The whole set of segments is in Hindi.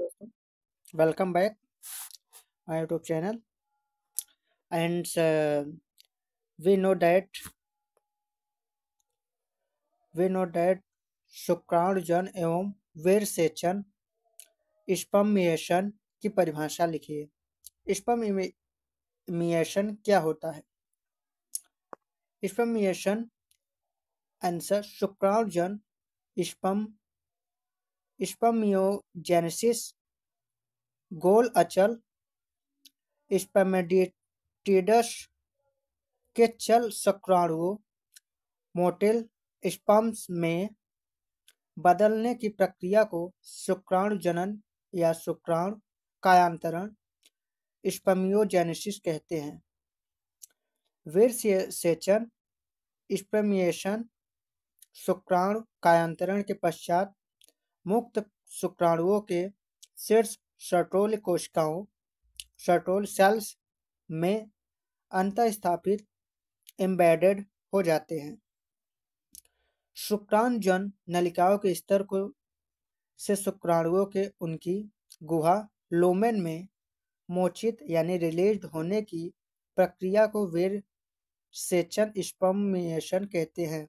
दोस्तों, welcome back my YouTube channel and we know that we know that शुक्राणुजन एवं वीरसेचन स्पर्मिएशन की परिभाषा लिखिए। स्पर्मिएशन क्या होता है? स्पर्मिएशन आंसर शुक्राणुजन स्पर्मियोजेनेसिस गोल अचल स्पर्मेटिड्स के चल शुक्राणुओं मोटिल स्पर्म्स में बदलने की प्रक्रिया को शुक्राणु जनन या शुक्राणु कायांतरण स्पर्मियोजेनेसिस कहते हैं। वीरसेचन स्पर्मिएशन शुक्राणु कायांतरण के पश्चात मुक्त शुक्राणुओं के शीर्ष शर्टोल कोशिकाओं शर्टोल सेल्स में अंतःस्थापित एम्बेडेड हो जाते हैं। शुक्राणुजन नलिकाओं के स्तर को से शुक्राणुओं के उनकी गुहा लुमेन में मोचित यानी रिलीज्ड होने की प्रक्रिया को वीरसेचन स्पर्मिएशन कहते हैं।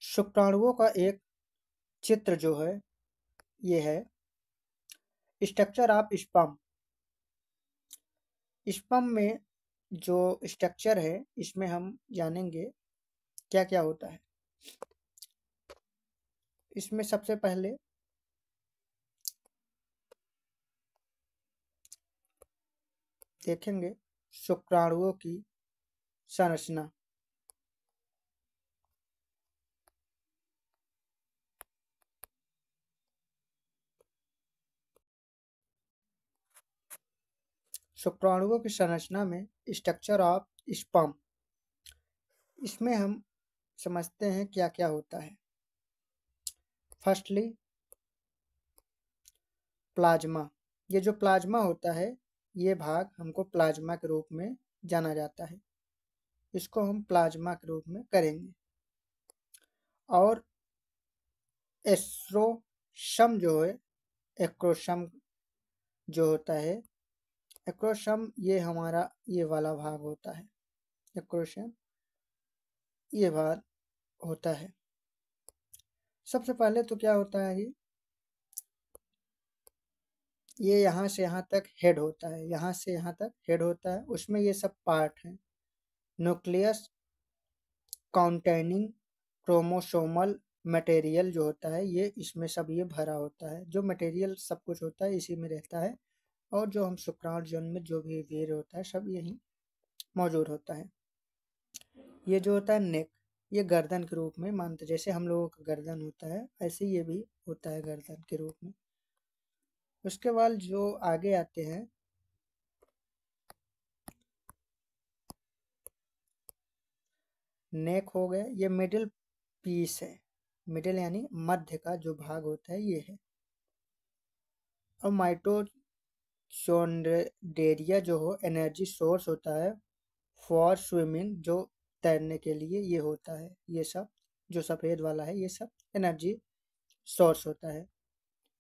शुक्राणुओं का एक चित्र जो है ये है स्ट्रक्चर ऑफ स्पर्म। स्पर्म में जो स्ट्रक्चर है इसमें हम जानेंगे क्या क्या होता है। इसमें सबसे पहले देखेंगे शुक्राणुओं की संरचना। शुक्राणुओं की संरचना में स्ट्रक्चर ऑफ स्पर्म, इसमें हम समझते हैं क्या क्या होता है। Firstly plasma. ये जो प्लाज्मा होता है ये भाग हमको प्लाज्मा के रूप में जाना जाता है, इसको हम प्लाज्मा के रूप में करेंगे। और एस्ट्रोसम जो है एक्रोसम जो होता है एक्रोसम ये हमारा ये वाला भाग होता है। एक्रोसम ये भाग होता है। सबसे पहले तो क्या होता है ये यहाँ से यहाँ तक हेड होता है, यहाँ से यहाँ तक हेड होता है। उसमें ये सब पार्ट हैं। न्यूक्लियस काउंटेनिंग क्रोमोसोमल मटेरियल जो होता है ये इसमें सब ये भरा होता है। जो मटेरियल सब कुछ होता है इसी में रहता है। और जो हम शुक्राणुजन में जो भी वीर्य होता है सब यही मौजूद होता है। ये जो होता है नेक, ये गर्दन के रूप में मानते, जैसे हम लोगों का गर्दन होता है ऐसे ये भी होता है गर्दन के रूप में। उसके बाद जो आगे आते हैं नेक हो गए, ये मिडिल पीस है। मिडिल यानी मध्य का जो भाग होता है ये है। और माइटोचोंड्रिया जो हो एनर्जी सोर्स होता है फॉर स्विमिंग, जो तैरने के लिए ये होता है। ये सब जो सफ़ेद वाला है ये सब एनर्जी सोर्स होता है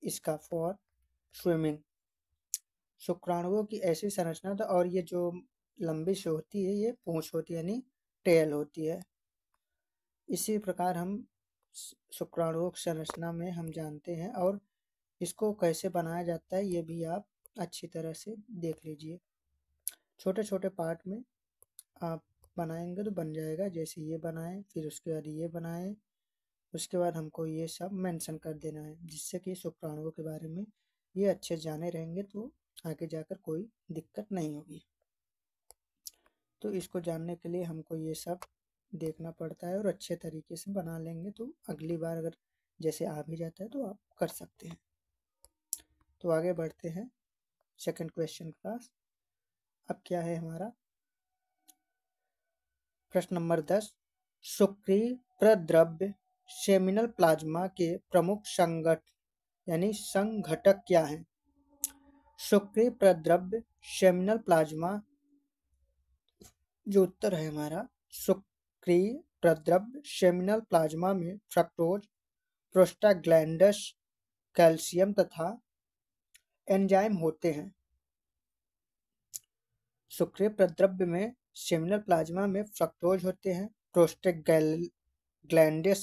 इसका फॉर स्विमिंग। शुक्राणुओं की ऐसी संरचना था। और ये जो लंबी से होती है ये पूंछ होती है यानी टेल होती है। इसी प्रकार हम शुक्राणुओं की संरचना में हम जानते हैं। और इसको कैसे बनाया जाता है ये भी आप अच्छी तरह से देख लीजिए। छोटे छोटे पार्ट में आप बनाएंगे तो बन जाएगा। जैसे ये बनाएं, फिर उसके बाद ये बनाएं, उसके बाद हमको ये सब मेंशन कर देना है, जिससे कि शुक्राणुओं के बारे में ये अच्छे जाने रहेंगे तो आगे जाकर कोई दिक्कत नहीं होगी। तो इसको जानने के लिए हमको ये सब देखना पड़ता है और अच्छे तरीके से बना लेंगे तो अगली बार अगर जैसे आ भी जाता है तो आप कर सकते हैं। तो आगे बढ़ते हैं सेकंड क्वेश्चन के पास। अब क्या है हमारा प्रश्न नंबर 10। शुक्रीय प्रद्रव्य सेमिनल प्लाज्मा के प्रमुख संघटक क्या हैं? शुक्रीय प्रद्रव्य सेमिनल प्लाज्मा, जो उत्तर है हमारा शुक्रीय प्रद्रव्य सेमिनल प्लाज्मा में फ्रक्टोज, प्रोस्टाग्लैंडस कैल्शियम तथा एंजाइम होते हैं। शुक्रिय प्रद्रव्य में सेमिनल प्लाज्मा में फ्रक्टोज होते हैं, प्रोस्टाग्लैंड्स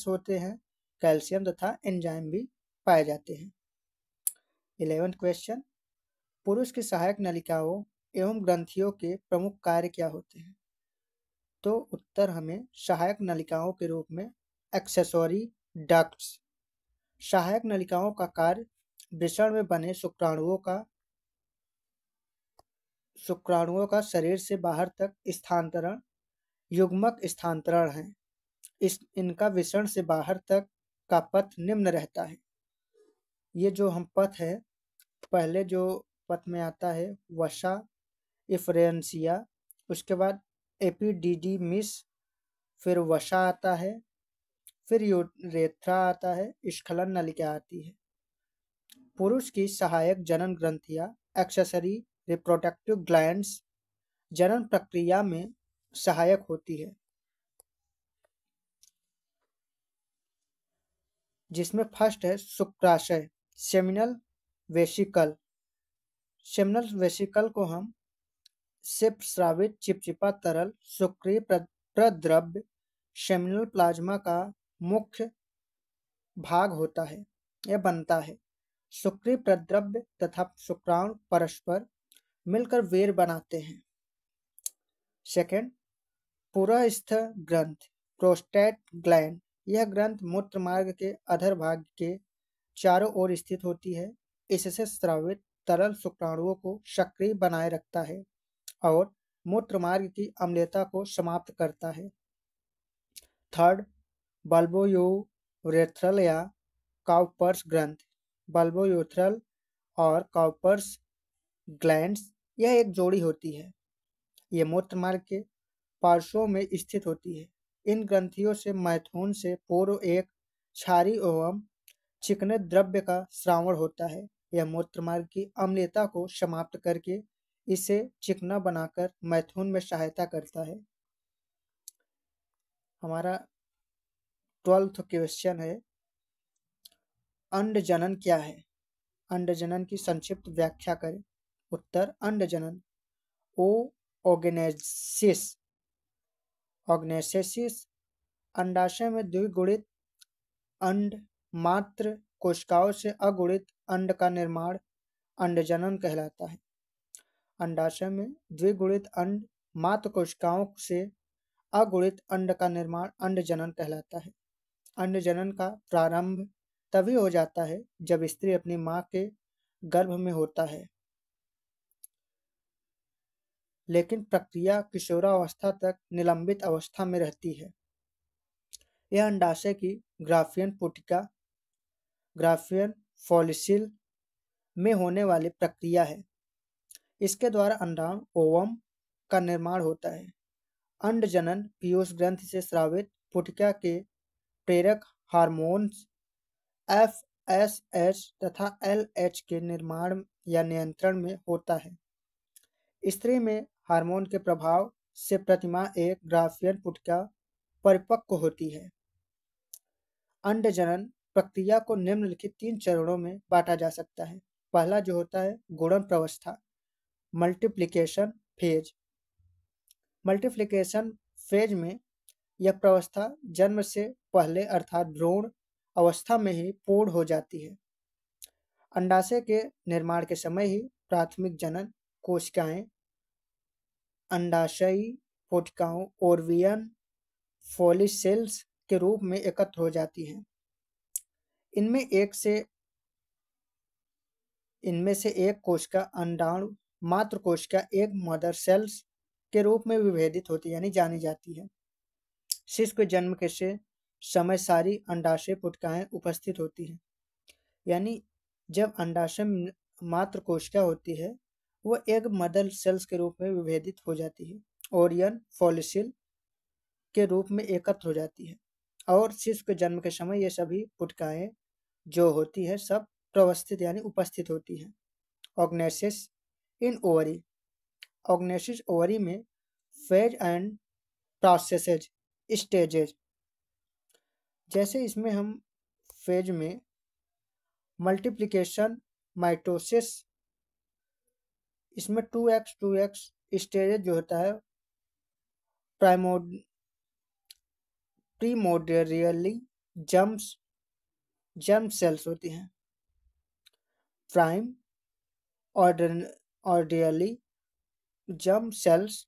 होते हैं, कैल्शियम तथा एंजाइम भी पाए जाते हैं। 11th क्वेश्चन, पुरुष की सहायक नलिकाओं एवं ग्रंथियों के प्रमुख कार्य क्या होते हैं? तो उत्तर हमें सहायक नलिकाओं के रूप में एक्सेसरी डक्ट्स। सहायक नलिकाओं का कार्य वृषण में बने शुक्राणुओं का शरीर से बाहर तक स्थानांतरण, युग्मक स्थानांतरण है। इनका वृषण से बाहर तक का पथ निम्न रहता है। ये जो हम पथ है, पहले जो पथ में आता है वसा इफ्रेंसिया, उसके बाद एपिडिडीमिस, फिर वसा आता है, फिर यूरेथ्रा आता है, स्खलन नलिका आती है। पुरुष की सहायक जनन ग्रंथियां एक्सेसरी रिप्रोडक्टिव ग्लैंड्स जनन प्रक्रिया में सहायक होती है, जिसमें फर्स्ट है शुक्राशय सेमिनल वेसिकल। सेमिनल वेसिकल को हम सिप स्रावित चिपचिपा तरल शुक्रीय प्रद्रव्य सेमिनल प्लाज्मा का मुख्य भाग होता है, यह बनता है। शुक्रीय प्रद्रव्य तथा शुक्राणु परस्पर मिलकर वेर बनाते हैं। सेकेंड, पुरस्थ ग्रंथ प्रोस्टेट ग्लैंड। यह ग्रंथ मूत्र मार्ग के अधर भाग के चारों ओर स्थित होती है। इससे स्रावित तरल शुक्राणुओं को सक्रिय बनाए रखता है और मूत्र मार्ग की अम्लता को समाप्त करता है। थर्ड, बल्बोयूरेथ्रल या काउपर्स ग्रंथ। बल्बोयूरेथ्रल और काउपर्स ग्लैंड्स यह एक जोड़ी होती है। ये मूत्र मार्ग के पार्श्वों में स्थित होती है। इन ग्रंथियों से मैथुन से पूर्व एक क्षारीय एवं चिकने द्रव्य का स्रावण होता है। यह मूत्र मार्ग की अम्लता को समाप्त करके इसे चिकना बनाकर मैथुन में सहायता करता है। हमारा 12th क्वेश्चन है, अंडजनन क्या है? अंडजनन की संक्षिप्त व्याख्या करें। उत्तर, अंडजनन ऑगनेसिस अंडाशय में द्विगुणित अंड मात्र कोशिकाओं से अगुणित अंड का निर्माण अंडजनन कहलाता है। अंडाशय में द्विगुणित अंड मात्र कोशिकाओं से अगुणित अंड का निर्माण अंडजनन कहलाता है। अंडजनन का प्रारंभ तभी हो जाता है जब स्त्री अपनी मां के गर्भ में होता है, लेकिन प्रक्रिया किशोरावस्था तक निलंबित अवस्था में रहती है। यह अंडाशय की ग्राफियन पुटिका ग्राफियन फॉलिसिल में होने वाली प्रक्रिया है। इसके द्वारा अंडाणु ओवम का निर्माण होता है। अंडजनन पीयूष ग्रंथि से स्रावित पुटिका के प्रेरक हार्मोन्स FSH तथा LH के निर्माण या नियंत्रण में होता है। स्त्री में हार्मोन के प्रभाव से प्रतिमाह एक ग्राफियन पुटिका परिपक्व होती है। अंडजनन प्रक्रिया को निम्नलिखित 3 चरणों में बांटा जा सकता है। पहला जो होता है गुणन प्रावस्था मल्टीप्लिकेशन फेज। मल्टीप्लिकेशन फेज में यह प्रावस्था जन्म से पहले अर्थात भ्रूण अवस्था में ही पूर्ण हो जाती है। अंडाशय के निर्माण के समय ही प्राथमिक जनन कोशिकाएं अंडाशयी पुटिकाओं ओवरियन फॉलिसेल्स के रूप में एकत्र हो जाती हैं। इनमें से एक कोशिका अंडाणु मात्र कोशिका एक मदर सेल्स के रूप में विभेदित होती यानी जानी जाती है। शिशु के जन्म के समय सारी अंडाशय पुटिकाएं उपस्थित होती हैं, यानी जब अंडाशय मात्र कोशिका होती है वो एक मदर सेल्स के रूप में विभेदित हो जाती है, ओरियन फॉलिसिल के रूप में एकत्र हो जाती है और शिशु के जन्म के समय ये सभी पुटिकाएं जो होती है सब प्रवस्थित यानी उपस्थित होती है। ऑग्नेसिस इन ओवरी। ऑग्नेसिस ओवरी में फेज एंड प्रोसेसेज स्टेजेज। जैसे इसमें हम फेज में मल्टीप्लिकेशन माइटोसिस, इसमें 2x स्टेज जो होता है प्रीमोर्डियली जर्म सेल्स होती हैं। प्राइम ऑर्डियली जर्म सेल्स,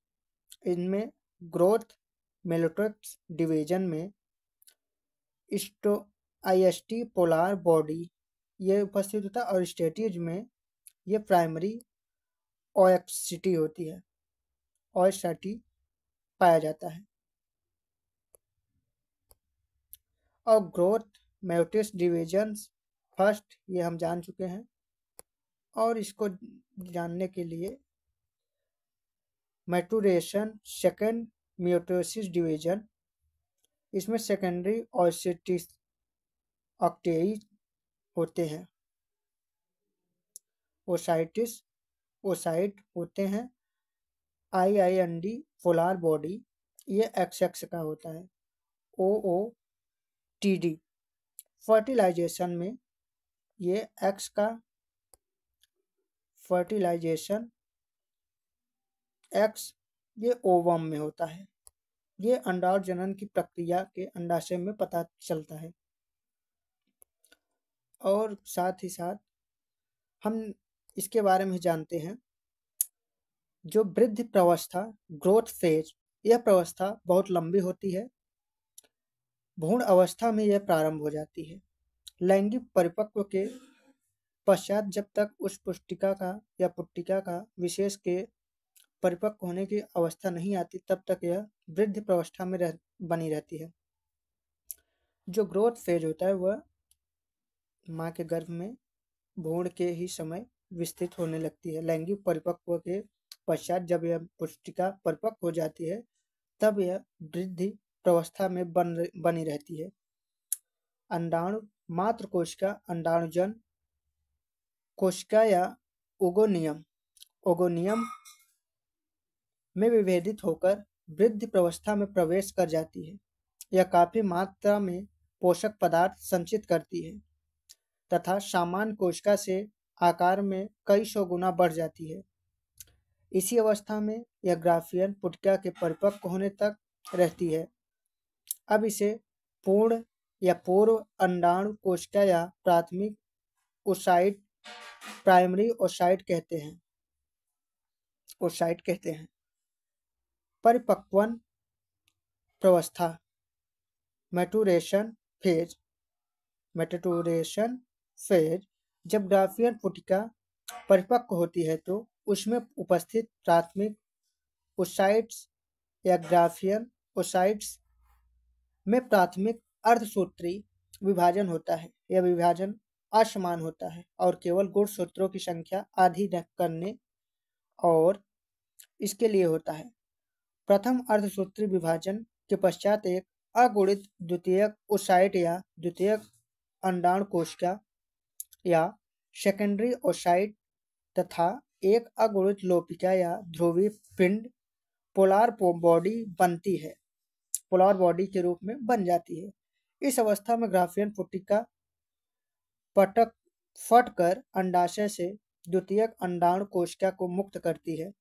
इनमें ग्रोथ मेलोटेक्स डिवीजन में आईएसटी पोलार बॉडी ये उपस्थित होता है, और स्टेटीज में ये प्राइमरी ओएक्सिटी होती है, ओएक्सिटी पाया जाता है। और ग्रोथ मेयोटिस डिवीजन्स फर्स्ट ये हम जान चुके हैं, और इसको जानने के लिए मैटूरेशन सेकेंड मियोटोसिस डिवीजन, इसमें सेकेंडरी ओएसिटिस ऑक्टेई होते हैं, ओसाइटिस ओसाइट होते हैं। आईआईएनडी पोलार बॉडी ये एक्स का होता है। ओओटीडी फर्टिलाइजेशन में ये एक्स का फर्टिलाइजेशन एक्स ये ओवम में होता है। ये अंडाणु जनन की प्रक्रिया के अंडाशय में पता चलता है। और साथ ही साथ हम इसके बारे में जानते हैं, जो वृद्धि प्रावस्था ग्रोथ फेज, यह प्रावस्था बहुत लंबी होती है। भ्रूण अवस्था में यह प्रारंभ हो जाती है। लैंगिक परिपक्व के पश्चात जब तक उस पुष्टिका का या पुट्टिका का विशेष के परिपक्व होने की अवस्था नहीं आती, तब तक यह वृद्धि प्रावस्था में बनी रहती है। जो ग्रोथ फेज होता है वह माँ के गर्भ में भ्रूण के ही समय विस्तृत होने लगती है। लैंगिक परिपक्व के पश्चात जब यह पुष्टिका परिपक्व हो जाती है, तब यह वृद्धि प्रावस्था में बनी रहती है। अंडाणु मात्र कोशिका अंडाणुजन कोशिका या ओगोनियम में विभेदित होकर वृद्धि प्रावस्था में प्रवेश कर जाती है। यह काफी मात्रा में पोषक पदार्थ संचित करती है तथा सामान्य कोशिका से आकार में कई सौ गुना बढ़ जाती है। इसी अवस्था में यह ग्राफियन पुटिका के परिपक्व होने तक रहती है। अब इसे पूर्ण या पूर्व अंडाणु कोशिका या प्राथमिक ओसाइट प्राइमरी ओसाइट कहते हैं। परिपक्वन प्रावस्था मैटूरेशन फेज, जब ग्राफियन पुटिका परिपक्व होती है तो उसमें उपस्थित प्राथमिक ओसाइट्स या ग्राफियन ओसाइट्स में प्राथमिक अर्धसूत्री विभाजन होता है। यह विभाजन असमान होता है और केवल गुणसूत्रों की संख्या आधी करने और इसके लिए होता है। प्रथम अर्धसूत्री विभाजन के पश्चात एक अगुणित द्वितीयक ओसाइट या द्वितीयक अंडाणु कोशिका या सेकेंडरी ओसाइट तथा एक अगुणित लोपिका या ध्रुवीय पिंड पोलार बॉडी के रूप में बन जाती है। इस अवस्था में ग्राफियन पुटिका फटकर अंडाशय से द्वितीयक अंडाणु कोशिका को मुक्त करती है।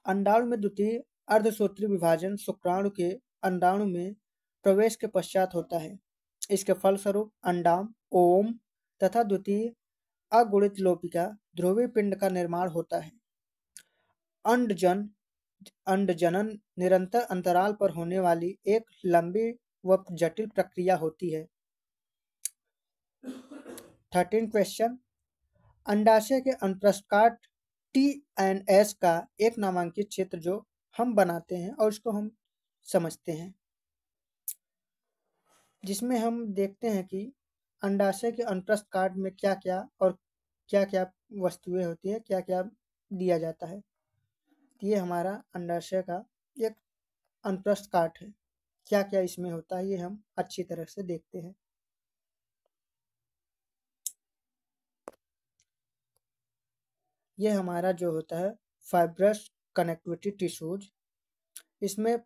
अंडाणु में द्वितीय अर्धसूत्री विभाजन शुक्राणु के अंडाणु में प्रवेश के पश्चात होता है। इसके फलस्वरूप अंडाम ओम तथा द्वितीय अगुणित लोपिका ध्रुवीय पिंड का निर्माण होता है। अंडजनन निरंतर अंतराल पर होने वाली एक लंबी व जटिल प्रक्रिया होती है। 13 क्वेश्चन, अंडाशय के अनुप्रस्थ काट TNS का एक नामांकित क्षेत्र जो हम बनाते हैं और इसको हम समझते हैं, जिसमें हम देखते हैं कि अंडाशय के अनुप्रस्थ काट में क्या क्या वस्तुएं होती है, क्या क्या दिया जाता है। ये हमारा अंडाशय का एक अनुप्रस्थ काट है। क्या क्या इसमें होता है ये हम अच्छी तरह से देखते हैं। ये हमारा जो होता है फाइब्रस कनेक्टिविटी टिश्यूज, इसमें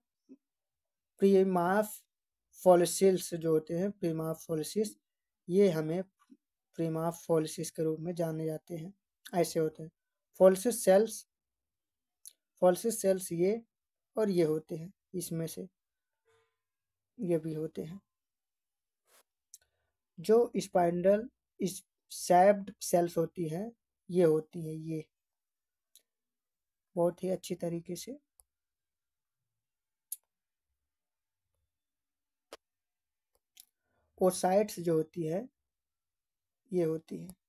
प्रीमाफ फॉलिसिल्स जो होते हैं, प्रीमाफ फॉलिसिल्स ये हमें प्रिमा फोलिसिस के रूप में जाने जाते हैं। ऐसे होते हैं फोलिसिस सेल्स ये और ये होते हैं, इसमें से ये भी होते हैं। जो स्पाइंडल शैप्ड सेल्स होती हैं, ये होती है ये बहुत ही अच्छी तरीके से। ओसाइट्स जो होती है ये होती है